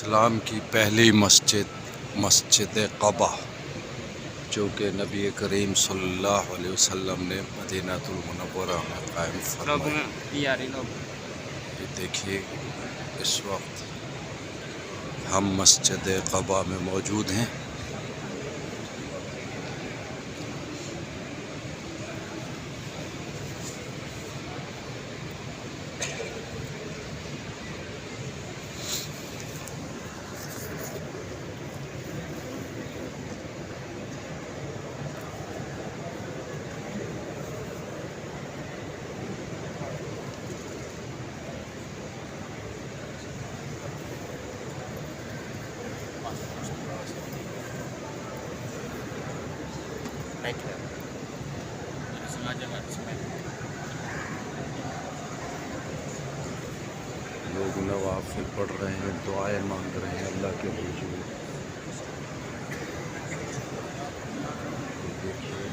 इस्लाम की पहली मस्जिद क़बा जो कि नबी करीम सल्लल्लाहु अलैहि वसल्लम ने मदीनातुल मुनव्वरा में कायम फरमाई। ये देखिए, इस वक्त हम मस्जिद क़बा में मौजूद हैं। लोग नवाफिल पढ़ रहे हैं, दुआएं मांग रहे हैं अल्लाह के हुजूर। देखिए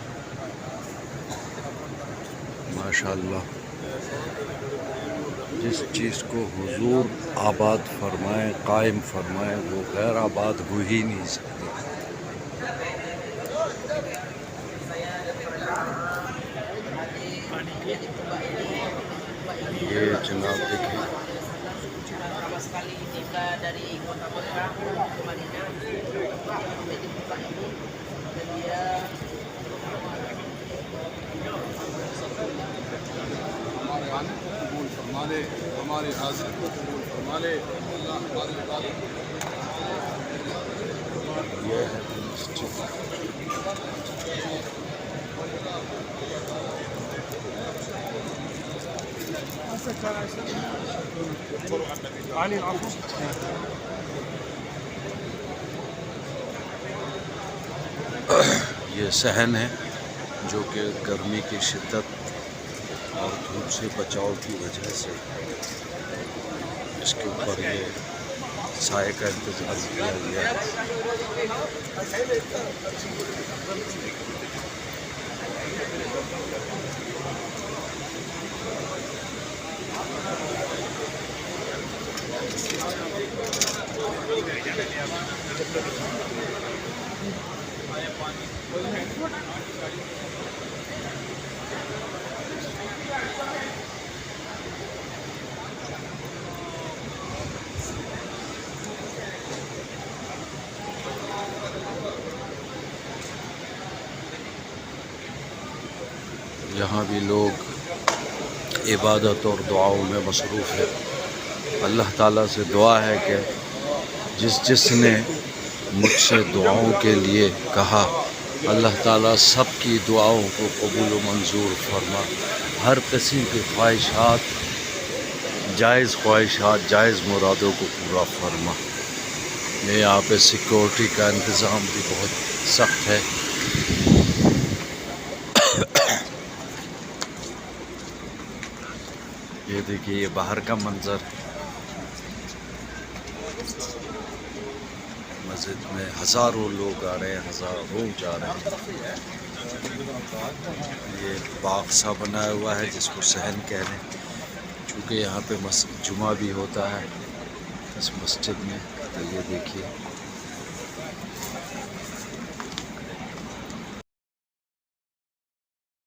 माशाअल्लाह, जिस चीज़ को हुजूर आबाद फरमाएं, कायम फरमाएं, वो गैर आबाद हो ही नहीं सकती। ये जनाब देखिए, sekali tiba dari kota Mekah ke Madinah, sampai dibuka ini dan dia हमारे हासिल को कबूल फरमा ले। ये है मस्जिद। ये सहन है जो कि गर्मी की शिद्दत और धूप से बचाव की वजह से इसके ऊपर ये साए का इंतज़ाम किया गया है। यहाँ भी लोग इबादत और दुआओं में मसरूफ़ है। अल्लाह ताला से दुआ है कि जिसने मुझसे दुआओं के लिए कहा, अल्लाह ताला सब की दुआओं को कबूल व मंजूर फरमा। हर किस्म की ख्वाहिशात, जायज़ मुरादों को पूरा फरमा। ये यहाँ पे सिक्योरिटी का इंतज़ाम भी बहुत सख्त है। ये देखिए, ये बाहर का मंज़र है। मस्जिद में हज़ारों लोग आ रहे हैं, हज़ारों जा रहे हैं। ये बाग सा बनाया हुआ है जिसको सहन कह रहे हैं, चूँकि यहाँ पे जुमा भी होता है इस मस्जिद में। तो ये देखिए।